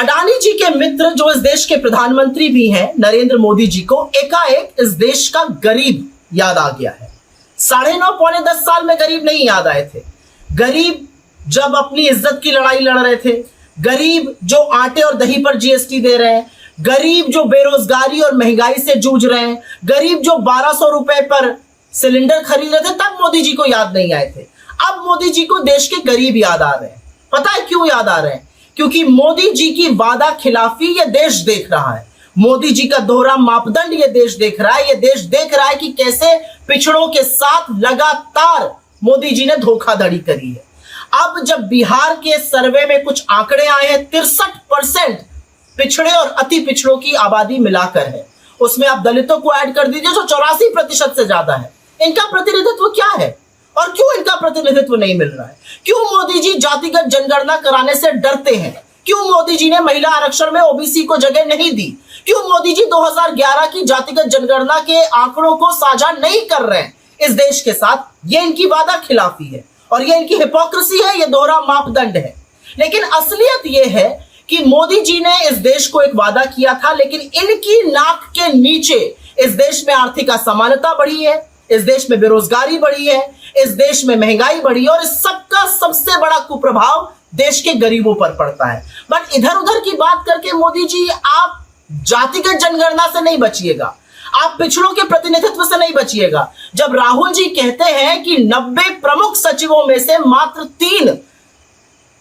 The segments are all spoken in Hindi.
अडानी जी के मित्र जो इस देश के प्रधानमंत्री भी हैं, नरेंद्र मोदी जी को एकाएक इस देश का गरीब याद आ गया है। 9.5 पौने 10 साल में गरीब नहीं याद आए थे। गरीब जब अपनी इज्जत की लड़ाई लड़ रहे थे, गरीब जो आटे और दही पर जीएसटी दे रहे हैं, गरीब जो बेरोजगारी और महंगाई से जूझ रहे हैं, गरीब जो 1200 रुपए पर सिलेंडर खरीद रहे थे, तब मोदी जी को याद नहीं आए थे। अब मोदी जी को देश के गरीब याद आ रहे हैं। पता है क्यों याद आ रहे हैं? क्योंकि मोदी जी की वादा खिलाफी ये देश देख रहा है। मोदी जी का दोहरा मापदंड ये देश देख रहा है। ये देश देख रहा है कि कैसे पिछड़ों के साथ लगातार मोदी जी ने धोखाधड़ी करी है। अब जब बिहार के सर्वे में कुछ आंकड़े आए हैं, 63% पिछड़े और अति पिछड़ों की आबादी मिलाकर है। उसमें आप दलितों को ऐड कर दीजिए जो 84% से ज्यादा है। इनका प्रतिनिधित्व क्या है और क्यों इनका प्रतिनिधित्व नहीं मिल रहा है? क्यों मोदी जी जातिगत जनगणना कराने से डरते हैं? क्यों मोदी जी ने महिला आरक्षण में ओबीसी को जगह नहीं दी? क्यों मोदी जी 2011 की जातिगत जनगणना के आंकड़ों को साझा नहीं कर रहे हैं इस देश के साथ? ये इनकी वादा खिलाफी है और ये इनकी हिपोक्रेसी है, ये दोहरा मापदंड है। लेकिन असलियत ये है कि मोदी जी ने इस देश को एक वादा किया था, लेकिन इनकी नाक के नीचे इस देश में आर्थिक असमानता बढ़ी है, इस देश में बेरोजगारी बढ़ी है, इस देश में महंगाई बढ़ी है और इस सबका सबसे बड़ा कुप्रभाव देश के गरीबों पर पड़ता है। बट इधर उधर की बात करके मोदी जी आप जातिगत जनगणना से नहीं बचिएगा, आप पिछड़ों के प्रतिनिधित्व से नहीं बचिएगा। जब राहुल जी कहते हैं कि 90 प्रमुख सचिवों में से मात्र 3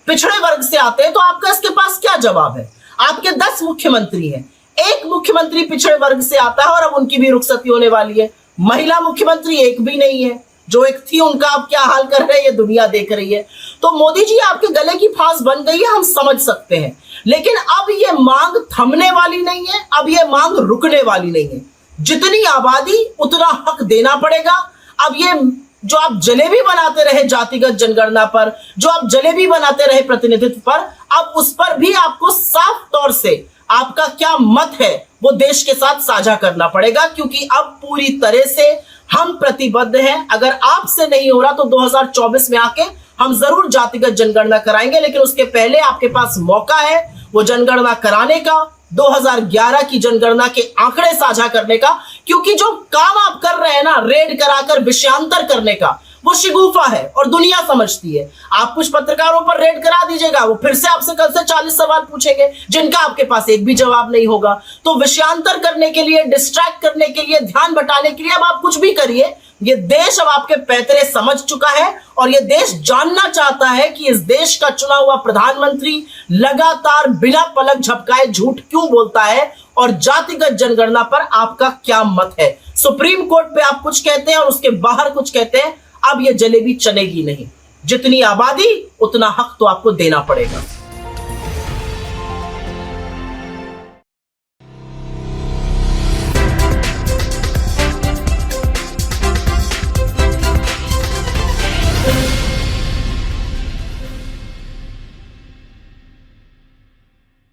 पिछड़े वर्ग से आते हैं, तो आपका इसके पास क्या जवाब है? आपके 10 मुख्यमंत्री हैं, एक मुख्यमंत्री पिछड़े वर्ग से आता है और अब उनकी भी रुखसती होने वाली है। महिला मुख्यमंत्री एक भी नहीं है, जो एक थी उनका अब क्या हाल कर रहे हैं ये दुनिया देख रही है। तो मोदी जी आपके गले की फांस बन गई है, हम समझ सकते हैं, लेकिन अब ये मांग थमने वाली नहीं है, अब ये मांग रुकने वाली नहीं है। जितनी आबादी उतना हक देना पड़ेगा। अब ये जो आप जलेबी बनाते रहे जातिगत जनगणना पर, जो आप जलेबी बनाते रहे प्रतिनिधित्व पर, अब उस पर भी आपको साफ तौर से आपका क्या मत है वो देश के साथ साझा करना पड़ेगा, क्योंकि अब पूरी तरह से हम प्रतिबद्ध हैं। अगर आपसे नहीं हो रहा तो 2024 में आके हम जरूर जातिगत जनगणना कराएंगे, लेकिन उसके पहले आपके पास मौका है वो जनगणना कराने का, 2011 की जनगणना के आंकड़े साझा करने का। क्योंकि जो काम आप कर रहे हैं ना, रेड कराकर विषयांतर करने का, वो शिगूफा है और दुनिया समझती है। आप कुछ पत्रकारों पर रेड करा दीजिएगा, वो फिर से आपसे कल से 40 सवाल पूछेंगे जिनका आपके पास एक भी जवाब नहीं होगा। तो विषयांतर करने के लिए, डिस्ट्रैक्ट करने के लिए, ध्यान बटाने के लिए अब आप कुछ भी करिए, ये देश अब आपके पैतरे समझ चुका है और ये देश जानना चाहता है कि इस देश का चुना हुआ प्रधानमंत्री लगातार बिना पलक झपकाए झूठ क्यों बोलता है और जातिगत जनगणना पर आपका क्या मत है। सुप्रीम कोर्ट पे आप कुछ कहते हैं और उसके बाहर कुछ कहते हैं। अब ये जलेबी चलेगी नहीं। जितनी आबादी उतना हक तो आपको देना पड़ेगा।